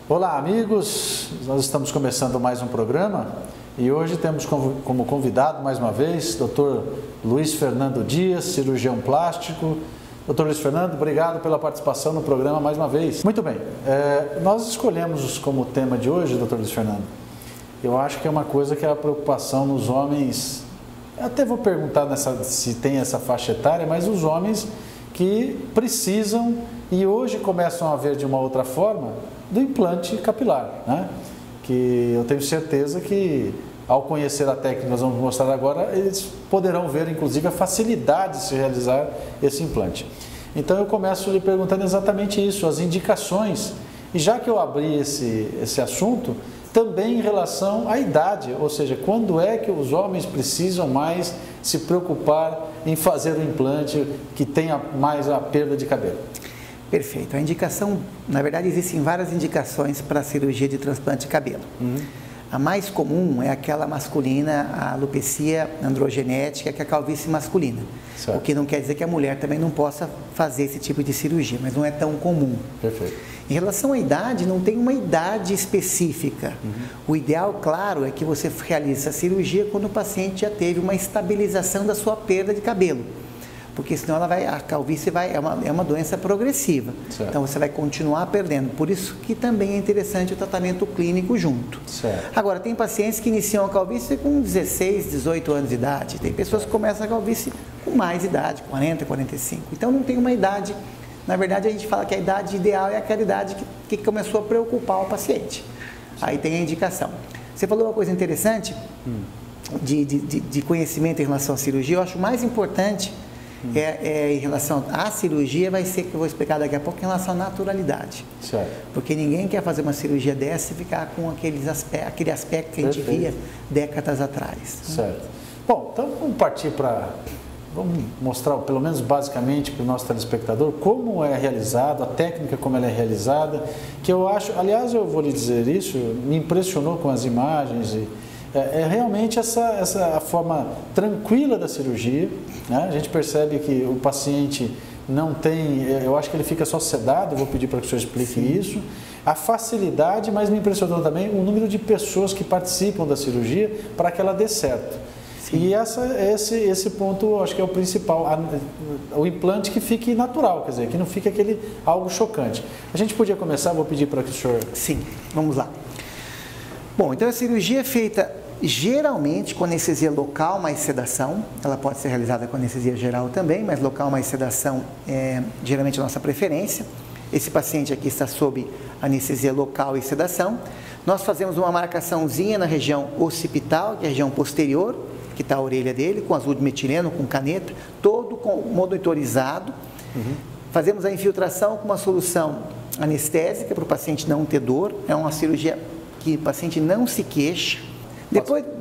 Olá, amigos, nós estamos começando mais um programa e hoje temos como convidado, mais uma vez, Dr. Luiz Fernando Dias, cirurgião plástico. Dr. Luiz Fernando, obrigado pela participação no programa mais uma vez. Muito bem, nós escolhemos como tema de hoje, Dr. Luiz Fernando, eu acho que é uma coisa que é a preocupação nos homens, até vou perguntar se tem essa faixa etária, mas os homens que precisam e hoje começam a ver de uma outra forma do implante capilar, né? Que eu tenho certeza que ao conhecer a técnica que nós vamos mostrar agora, eles poderão ver inclusive a facilidade de se realizar esse implante. Então eu começo lhe perguntando exatamente isso, as indicações, e já que eu abri esse assunto, também em relação à idade, ou seja, quando é que os homens precisam mais se preocupar em fazer o implante que tenha mais a perda de cabelo? Perfeito. A indicação, na verdade, existem várias indicações para a cirurgia de transplante de cabelo. A mais comum é aquela masculina, a alopecia androgenética, que é a calvície masculina. Certo. O que não quer dizer que a mulher também não possa fazer esse tipo de cirurgia, mas não é tão comum. Perfeito. Em relação à idade, não tem uma idade específica. O ideal, claro, é que você realize a cirurgia quando o paciente já teve uma estabilização da sua perda de cabelo. Porque senão a calvície é uma doença progressiva. Certo. Então você vai continuar perdendo. Por isso que também é interessante o tratamento clínico junto. Certo. Agora, tem pacientes que iniciam a calvície com 16, 18 anos de idade. Tem pessoas que começam a calvície com mais idade, 40, 45. Então não tem uma idade. Na verdade, a gente fala que a idade ideal é aquela idade que começou a preocupar o paciente. Aí tem a indicação. Você falou uma coisa interessante de conhecimento em relação à cirurgia. Eu acho mais importante em relação à cirurgia, vai ser que eu vou explicar daqui a pouco, em relação à naturalidade. Certo. Porque ninguém quer fazer uma cirurgia dessa e ficar com aquele aspecto que a gente via décadas atrás. Certo. Bom, então vamos partir vamos mostrar, pelo menos basicamente, para o nosso telespectador, como é realizado, a técnica como ela é realizada, que eu acho, aliás, eu vou lhe dizer isso, me impressionou com as imagens é realmente a forma tranquila da cirurgia, né? A gente percebe que o paciente não tem, eu acho que ele fica só sedado, eu vou pedir para que o senhor explique isso. A facilidade, mas me impressionou também o número de pessoas que participam da cirurgia para que ela dê certo. Sim. E esse ponto, eu acho que é o principal, o implante que fique natural, quer dizer, que não fique algo chocante. A gente podia começar, vou pedir para que o senhor... Sim, vamos lá. Bom, então a cirurgia é feita geralmente com anestesia local mais sedação. Ela pode ser realizada com anestesia geral também, mas local mais sedação é geralmente a nossa preferência. Esse paciente aqui está sob anestesia local e sedação. Nós fazemos uma marcaçãozinha na região occipital, que é a região posterior, que está a orelha dele, com azul de metileno, com caneta, todo monitorizado. Fazemos a infiltração com uma solução anestésica para o paciente não ter dor. É uma cirurgia que o paciente não se queixa.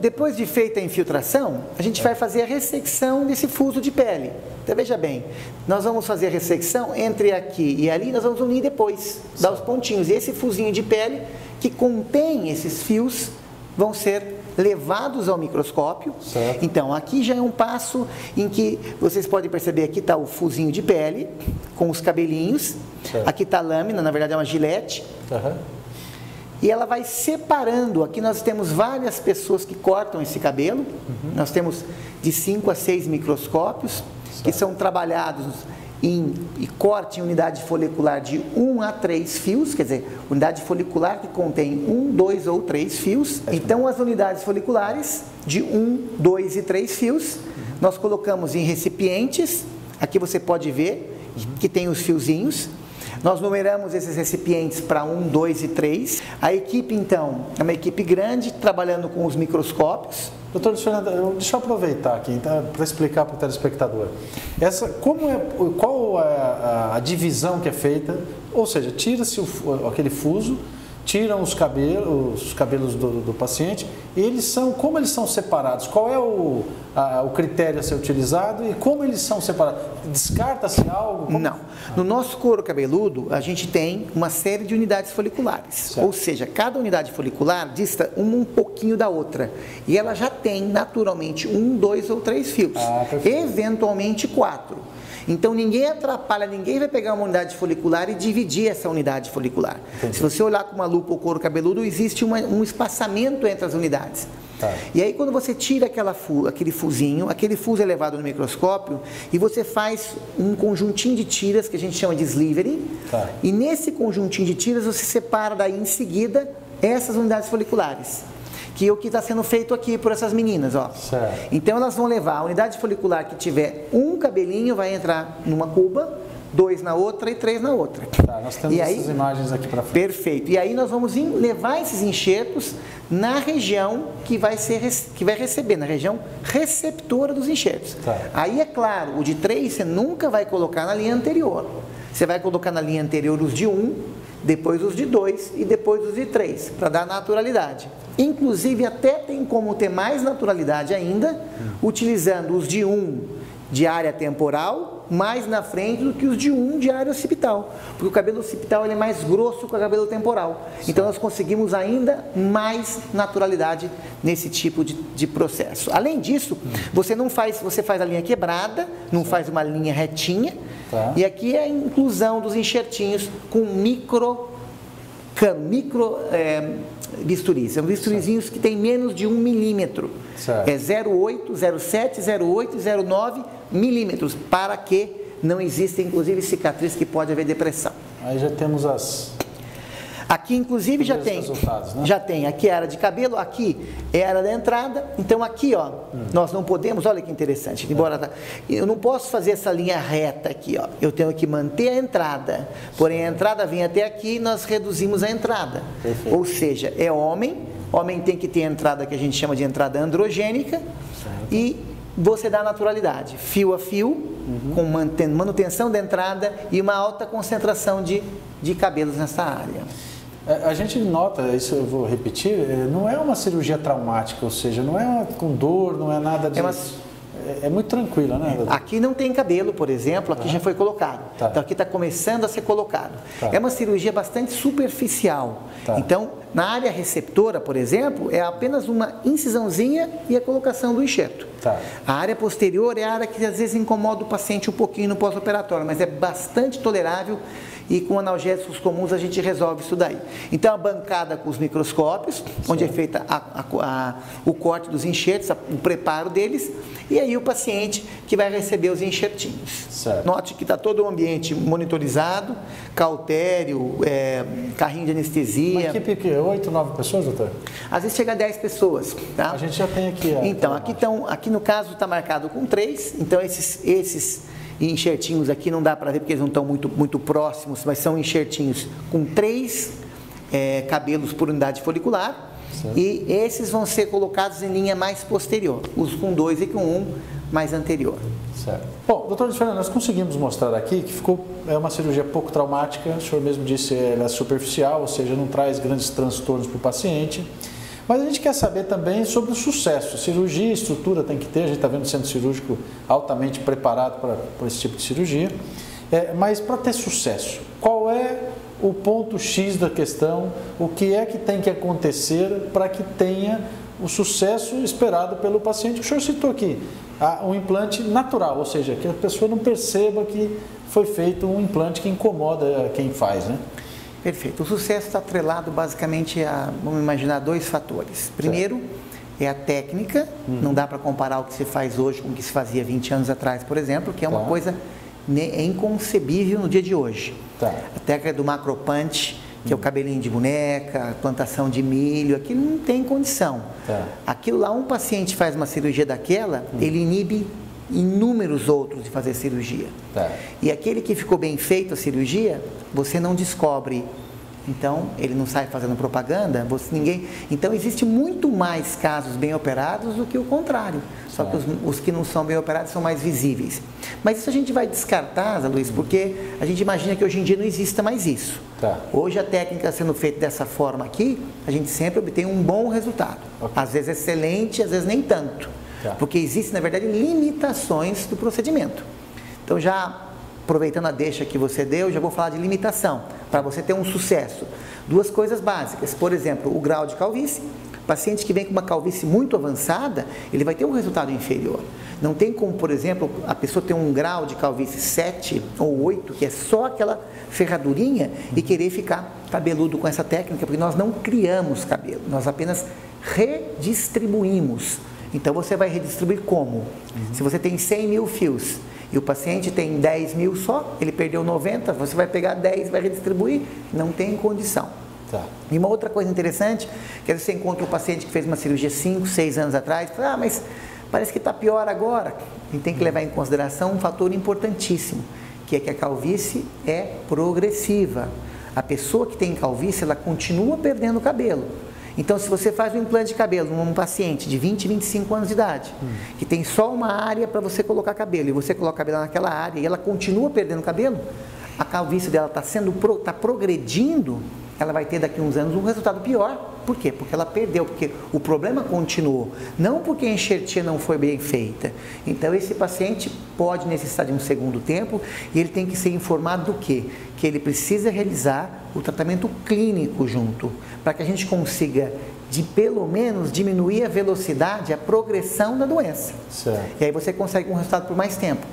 Depois de feita a infiltração, a gente vai fazer a ressecção desse fuso de pele. Então, veja bem, nós vamos fazer a ressecção entre aqui e ali, nós vamos unir depois, dar os pontinhos. E esse fusinho de pele que contém esses fios vão ser levados ao microscópio. Certo. Então, aqui já é um passo em que vocês podem perceber, aqui está o fusinho de pele, com os cabelinhos. Certo. Aqui está a lâmina, na verdade é uma gilete. E ela vai separando. Aqui nós temos várias pessoas que cortam esse cabelo. Nós temos de 5 a 6 microscópios, que são trabalhados em corte em unidade folicular de 1 a 3 fios, quer dizer, unidade folicular que contém 1, 2 ou 3 fios. Então, as unidades foliculares de 1, 2 e 3 fios, nós colocamos em recipientes. Aqui você pode ver que tem os fiozinhos. Nós numeramos esses recipientes para 1, 2 e 3. A equipe, então, é uma equipe grande, trabalhando com os microscópios. Doutor Fernando, deixa eu aproveitar aqui para explicar para o telespectador. Qual é a divisão que é feita? Ou seja, tira-se aquele fuso, tiram os cabelos do paciente, e como eles são separados? Qual é o critério a ser utilizado e como eles são separados? Descarta-se algo? Não. No nosso couro cabeludo, a gente tem uma série de unidades foliculares. Certo. Ou seja, cada unidade folicular dista um pouquinho da outra. E ela já tem, naturalmente, 1, 2 ou 3 fios. Eventualmente 4. Então ninguém atrapalha, ninguém vai pegar uma unidade folicular e dividir essa unidade folicular. Entendi. Se você olhar com uma lupa ou couro cabeludo, existe um espaçamento entre as unidades. Tá. E aí quando você tira aquele fusinho, aquele fuso é levado no microscópio e você faz um conjuntinho de tiras que a gente chama de slivering. Tá. E nesse conjuntinho de tiras você separa daí em seguida essas unidades foliculares, que é o que está sendo feito aqui por essas meninas, ó. Certo. Então elas vão levar a unidade folicular que tiver um cabelinho, vai entrar numa cuba, 2 na outra e 3 na outra. Tá, nós temos essas imagens aqui para frente. Perfeito. E aí nós vamos levar esses enxertos na região que vai receber, na região receptora dos enxertos. Tá. Aí é claro, o de 3 você nunca vai colocar na linha anterior. Você vai colocar na linha anterior os de 1, depois os de 2 e depois os de 3, para dar naturalidade. Inclusive até tem como ter mais naturalidade ainda, utilizando os de 1 de área temporal, mais na frente do que os de 1 de área occipital, porque o cabelo occipital ele é mais grosso que o cabelo temporal. Então nós conseguimos ainda mais naturalidade nesse tipo de processo. Além disso, você faz a linha quebrada, não faz uma linha retinha, e aqui é a inclusão dos enxertinhos com micro bisturis. São bisturizinhos que tem menos de 1 milímetro. Certo. É 0,8, 0,7, 0,8 e 0,9 milímetros, para que não exista, inclusive, cicatriz que pode haver depressão. Aí já temos Aqui, inclusive, já tem, né? Já tem. Aqui é a área de cabelo, aqui é a área da entrada. Então, aqui, ó, nós não podemos, olha que interessante, embora eu não posso fazer essa linha reta aqui, ó. Eu tenho que manter a entrada. Porém, a entrada vem até aqui e nós reduzimos a entrada. Perfeito. Ou seja, é homem tem que ter a entrada que a gente chama de entrada androgênica. Certo. E você dá naturalidade, fio a fio, com manutenção da entrada e uma alta concentração de cabelos nessa área. A gente nota, isso eu vou repetir, não é uma cirurgia traumática, ou seja, não é com dor, não é nada de... É muito tranquila, né, doutor? Aqui não tem cabelo, por exemplo, aqui já foi colocado. Tá. Então aqui está começando a ser colocado. Tá. É uma cirurgia bastante superficial. Tá. Então, na área receptora, por exemplo, é apenas uma incisãozinha e a colocação do enxerto. Tá. A área posterior é a área que às vezes incomoda o paciente um pouquinho no pós-operatório, mas é bastante tolerável e com analgésicos comuns a gente resolve isso daí. Então a bancada com os microscópios, onde é feita o corte dos enxertos, o preparo deles, e aí o paciente que vai receber os enxertinhos. Certo. Note que está todo o ambiente monitorizado, cautério, carrinho de anestesia. Uma equipe que 8, 9 pessoas, doutor? Às vezes chega a 10 pessoas. Tá? A gente já tem aqui. Então, aqui no caso está marcado com 3, então esses enxertinhos aqui não dá para ver porque eles não estão muito próximos, mas são enxertinhos com 3 cabelos por unidade folicular. Certo. E esses vão ser colocados em linha mais posterior, os com 2 e com 1 mais anterior. Certo. Bom, doutor Luiz Fernando, nós conseguimos mostrar aqui que é uma cirurgia pouco traumática, o senhor mesmo disse, ela é superficial, ou seja, não traz grandes transtornos para o paciente. Mas a gente quer saber também sobre o sucesso. Cirurgia, estrutura tem que ter, a gente está vendo o centro cirúrgico altamente preparado para esse tipo de cirurgia. Mas para ter sucesso, qual é o ponto X da questão? O que é que tem que acontecer para que tenha o sucesso esperado pelo paciente? O senhor citou aqui, um implante natural, ou seja, que a pessoa não perceba que foi feito um implante que incomoda quem faz, né? Perfeito. O sucesso está atrelado basicamente vamos imaginar, 2 fatores. Primeiro, é a técnica. Não dá para comparar o que se faz hoje com o que se fazia 20 anos atrás, por exemplo, que é uma coisa inconcebível no dia de hoje. A técnica do macropunch, que é o cabelinho de boneca, a plantação de milho, aquilo não tem condição. Aquilo lá, um paciente faz uma cirurgia daquela, ele inibe inúmeros outros de fazer cirurgia. E aquele que ficou bem feito a cirurgia, você não descobre. Então, ele não sai fazendo propaganda, então, existe muito mais casos bem operados do que o contrário. Só que os que não são bem operados são mais visíveis. Mas isso a gente vai descartar, Zé Luiz, porque a gente imagina que hoje em dia não exista mais isso. Hoje a técnica sendo feita dessa forma aqui, a gente sempre obtém um bom resultado. Às vezes excelente, às vezes nem tanto. Porque existem, na verdade, limitações do procedimento. Então, já aproveitando a deixa que você deu, já vou falar de limitação, para você ter um sucesso. 2 coisas básicas, por exemplo, o grau de calvície. Paciente que vem com uma calvície muito avançada, ele vai ter um resultado inferior. Não tem como, por exemplo, a pessoa ter um grau de calvície 7 ou 8, que é só aquela ferradurinha, e querer ficar cabeludo com essa técnica, porque nós não criamos cabelo, nós apenas redistribuímos. Então você vai redistribuir como? Se você tem 100 mil fios e o paciente tem 10 mil só, ele perdeu 90, você vai pegar 10 e vai redistribuir? Não tem condição. Tá. E uma outra coisa interessante, que você encontra um paciente que fez uma cirurgia 5, 6 anos atrás, fala, mas parece que está pior agora. A gente tem que levar em consideração um fator importantíssimo, que é que a calvície é progressiva. A pessoa que tem calvície, ela continua perdendo cabelo. Então, se você faz um implante de cabelo num paciente de 20, 25 anos de idade, que tem só uma área para você colocar cabelo, e você coloca cabelo naquela área e ela continua perdendo cabelo, a calvície dela está progredindo, ela vai ter daqui a uns anos um resultado pior. Por quê? Porque ela perdeu, porque o problema continuou, não porque a enxertia não foi bem feita. Então, esse paciente pode necessitar de um segundo tempo e ele tem que ser informado do quê? Que ele precisa realizar o tratamento clínico junto, para que a gente consiga, pelo menos, diminuir a velocidade, a progressão da doença. Certo. E aí você consegue um resultado por mais tempo.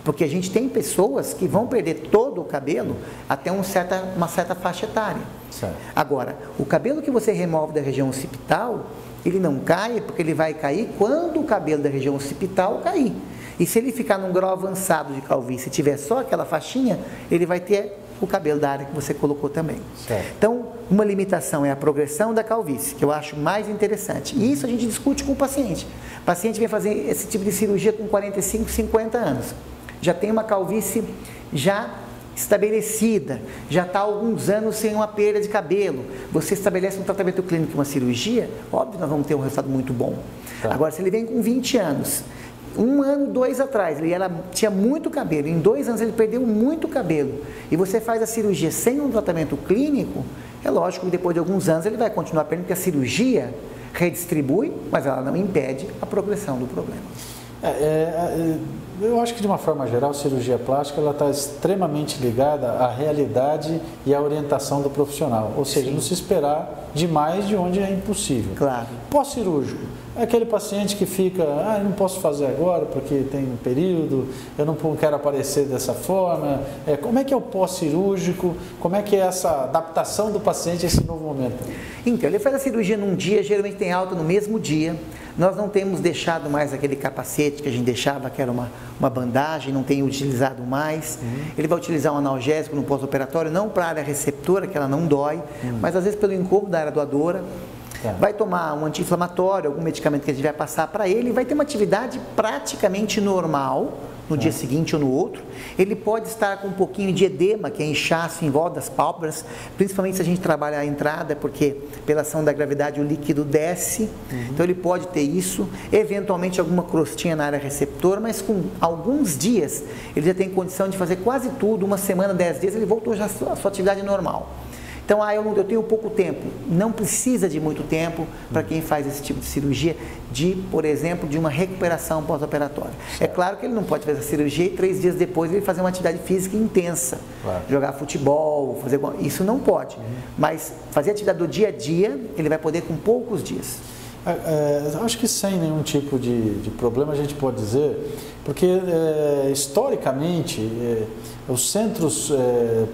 Porque a gente tem pessoas que vão perder todo o cabelo até uma certa faixa etária. Certo. Agora, o cabelo que você remove da região occipital, ele não cai porque ele vai cair quando o cabelo da região occipital cair. E se ele ficar num grau avançado de calvície e tiver só aquela faixinha, ele vai ter o cabelo da área que você colocou também. Certo. Então, uma limitação é a progressão da calvície, que eu acho mais interessante. E isso a gente discute com o paciente. O paciente vem fazer esse tipo de cirurgia com 45, 50 anos. Já tem uma calvície já estabelecida, já está há alguns anos sem uma perda de cabelo. Você estabelece um tratamento clínico, uma cirurgia, óbvio que nós vamos ter um resultado muito bom. Tá. Agora, se ele vem com 20 anos, 1 ano, 2 atrás, tinha muito cabelo, em 2 anos ele perdeu muito cabelo, e você faz a cirurgia sem um tratamento clínico, é lógico que depois de alguns anos ele vai continuar perdendo, porque a cirurgia redistribui, mas ela não impede a progressão do problema. Eu acho que, de uma forma geral, a cirurgia plástica ela está extremamente ligada à realidade e à orientação do profissional. Ou seja, não se esperar demais de onde é impossível. Claro. Pós-cirúrgico, é aquele paciente que fica, eu não posso fazer agora porque tem um período, eu não quero aparecer dessa forma. Como é que é o pós-cirúrgico? Como é que é essa adaptação do paciente a esse novo momento? Então, ele faz a cirurgia num dia, geralmente tem alta no mesmo dia. Nós não temos deixado mais aquele capacete que a gente deixava, que era uma bandagem, não tem utilizado mais. Ele vai utilizar um analgésico no pós-operatório, não para a área receptora, que ela não dói, mas às vezes pelo incômodo da área doadora. Vai tomar um anti-inflamatório, algum medicamento que a gente vai passar para ele, e vai ter uma atividade praticamente normal no dia seguinte ou no outro. Ele pode estar com um pouquinho de edema, que é inchaço em volta das pálpebras, principalmente se a gente trabalha a entrada, porque pela ação da gravidade o líquido desce, então ele pode ter isso, eventualmente alguma crostinha na área receptora, mas com alguns dias ele já tem condição de fazer quase tudo, 1 semana, 10 dias, ele voltou já à sua atividade normal. Então, eu tenho pouco tempo. Não precisa de muito tempo para quem faz esse tipo de cirurgia, por exemplo, de uma recuperação pós-operatória. É claro que ele não pode fazer a cirurgia e 3 dias depois ele fazer uma atividade física intensa, jogar futebol, isso não pode. Mas fazer a atividade do dia a dia, ele vai poder com poucos dias. Acho que sem nenhum tipo de problema a gente pode dizer, porque historicamente os centros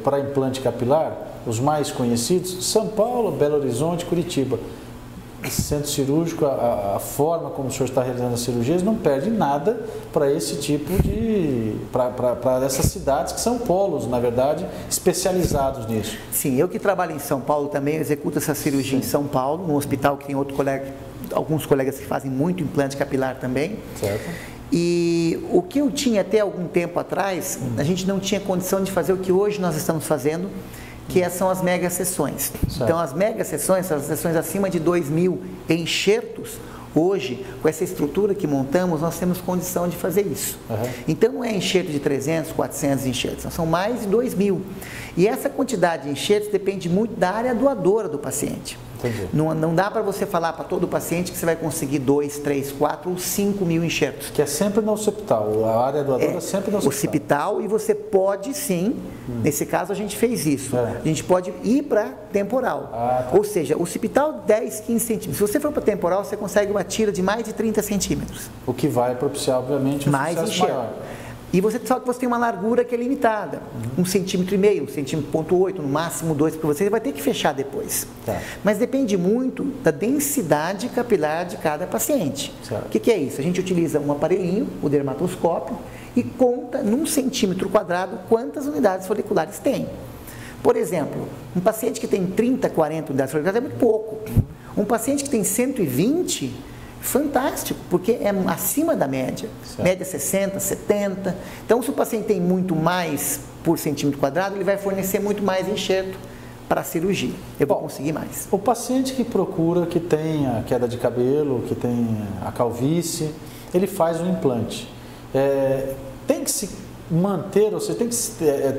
para implante capilar, os mais conhecidos, São Paulo, Belo Horizonte, Curitiba. Esse centro cirúrgico, a forma como o senhor está realizando as cirurgias, não perde nada para esse tipo para essas cidades que são polos, na verdade, especializados nisso. Sim, eu que trabalho em São Paulo também, executo essa cirurgia em São Paulo, num hospital que tem alguns colegas que fazem muito implante capilar também. Certo. E o que eu tinha até algum tempo atrás, a gente não tinha condição de fazer o que hoje nós estamos fazendo, que são as mega sessões. Certo. Então, as mega sessões, as sessões acima de 2.000 enxertos, hoje, com essa estrutura que montamos, nós temos condição de fazer isso. Então, não é enxerto de 300, 400 enxertos, são mais de 2.000. E essa quantidade de enxertos depende muito da área doadora do paciente. Entendi. Não dá para você falar para todo paciente que você vai conseguir 2, 3, 4 ou 5 mil enxertos. Que é sempre no occipital, a área doadora é sempre no occipital. Occipital, e você pode sim, nesse caso a gente fez isso, a gente pode ir para temporal. Tá. Ou seja, occipital 10, 15 centímetros. Se você for para temporal, você consegue uma tira de mais de 30 centímetros. O que vai propiciar, obviamente, um mais sucesso enxerto. maior. E só que você tem uma largura que é limitada, 1,5 centímetro, 1,5 centímetro, no máximo 2, porque você vai ter que fechar depois. Tá. Mas depende muito da densidade capilar de cada paciente. Certo. O que é isso? A gente utiliza um aparelhinho, o dermatoscópio, e conta num centímetro quadrado quantas unidades foliculares tem. Por exemplo, um paciente que tem 30, 40 unidades foliculares é muito pouco. Um paciente que tem 120, fantástico, porque é acima da média. Certo. Média 60, 70. Então, se o paciente tem muito mais por centímetro quadrado, ele vai fornecer muito mais enxerto para a cirurgia. Eu vou conseguir mais. O paciente que procura, que tem a queda de cabelo, que tem a calvície, ele faz um implante. Tem que se manter, ou seja,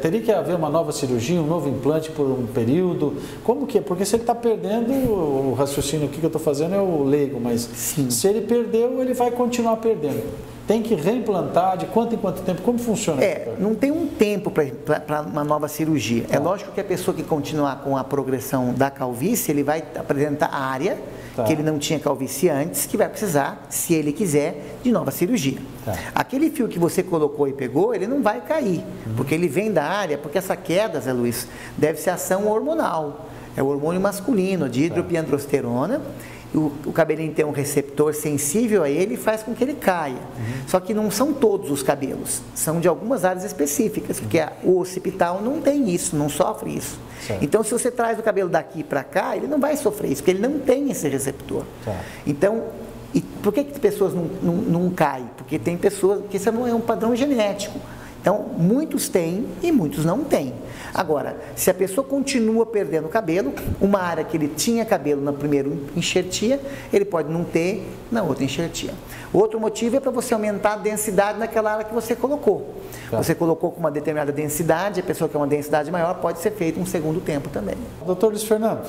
teria que haver uma nova cirurgia, um novo implante por um período? Como que é? Porque se ele está perdendo, o raciocínio aqui que eu estou fazendo é o leigo, mas sim, se ele perdeu, ele vai continuar perdendo. Tem que reimplantar, de quanto em quanto tempo? Como funciona? Não tem um tempo para uma nova cirurgia. É lógico que a pessoa que continuar com a progressão da calvície, ele vai apresentar área que ele não tinha calvície antes, que vai precisar, se ele quiser, de nova cirurgia. Aquele fio que você colocou e pegou, ele não vai cair, porque ele vem da área, porque essa queda, Zé Luiz, deve ser ação hormonal. É o hormônio masculino, de hidropiandrosterona. O cabelinho tem um receptor sensível a ele e faz com que ele caia. Só que não são todos os cabelos, são de algumas áreas específicas, porque o occipital não tem isso, não sofre isso. Certo. Então, se você traz o cabelo daqui para cá, ele não vai sofrer isso, porque ele não tem esse receptor. Então, por que pessoas não caem? Porque tem pessoas que isso não é um padrão genético. Então, muitos têm e muitos não têm. Agora, se a pessoa continua perdendo cabelo, uma área que ele tinha cabelo na primeira enxertia, ele pode não ter na outra enxertia. Outro motivo é para você aumentar a densidade naquela área que você colocou. Você colocou com uma determinada densidade, a pessoa que quer uma densidade maior, pode ser feito um segundo tempo também. Doutor Luiz Fernando,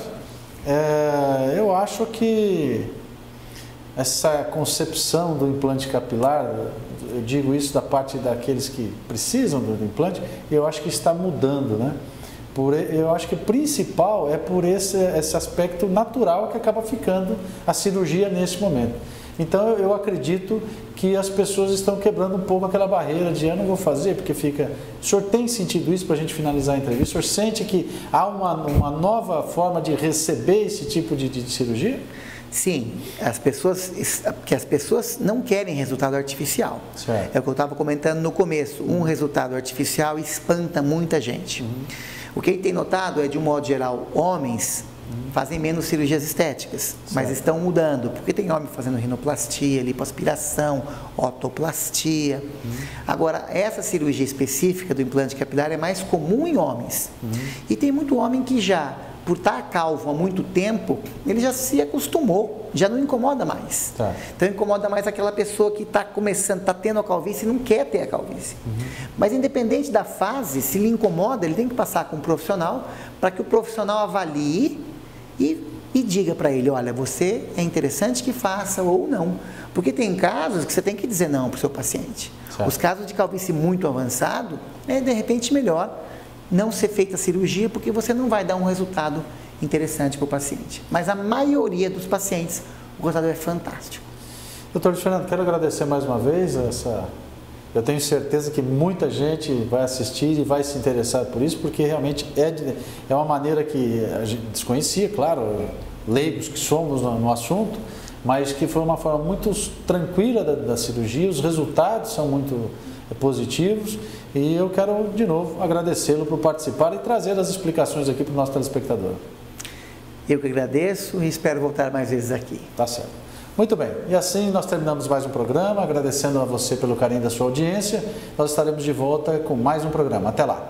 eu acho que essa concepção do implante capilar, eu digo isso da parte daqueles que precisam do implante, eu acho que está mudando, né? Eu acho que o principal é por esse aspecto natural que acaba ficando a cirurgia nesse momento. Então eu acredito que as pessoas estão quebrando um pouco aquela barreira de eu não vou fazer porque fica... O senhor tem sentido isso para a gente finalizar a entrevista? O senhor sente que há uma nova forma de receber esse tipo de cirurgia? Sim, porque as pessoas não querem resultado artificial. Certo. É o que eu estava comentando no começo, um resultado artificial espanta muita gente. O que a gente tem notado é, de um modo geral, homens fazem menos cirurgias estéticas, mas estão mudando, porque tem homem fazendo rinoplastia, lipoaspiração, otoplastia. Agora, essa cirurgia específica do implante capilar é mais comum em homens. E tem muito homem que já, por estar calvo há muito tempo, ele já se acostumou, já não incomoda mais. Então incomoda mais aquela pessoa que está começando, está tendo a calvície e não quer ter a calvície. Mas independente da fase, se lhe incomoda, ele tem que passar com um profissional, para que o profissional avalie e diga para ele, olha, você é interessante que faça ou não. Porque tem casos que você tem que dizer não para o seu paciente. Os casos de calvície muito avançado, é de repente melhor não ser feita a cirurgia, porque você não vai dar um resultado interessante para o paciente. Mas a maioria dos pacientes, o resultado é fantástico. Doutor Luiz Fernando, quero agradecer mais uma vez eu tenho certeza que muita gente vai assistir e vai se interessar por isso, porque realmente é uma maneira que a gente desconhecia, claro, leigos que somos no assunto, mas que foi uma forma muito tranquila da cirurgia, os resultados são muito positivos e eu quero de novo agradecê-lo por participar e trazer as explicações aqui para o nosso telespectador. Eu que agradeço e espero voltar mais vezes aqui. Tá certo. Muito bem, e assim nós terminamos mais um programa, agradecendo a você pelo carinho da sua audiência. Nós estaremos de volta com mais um programa. Até lá!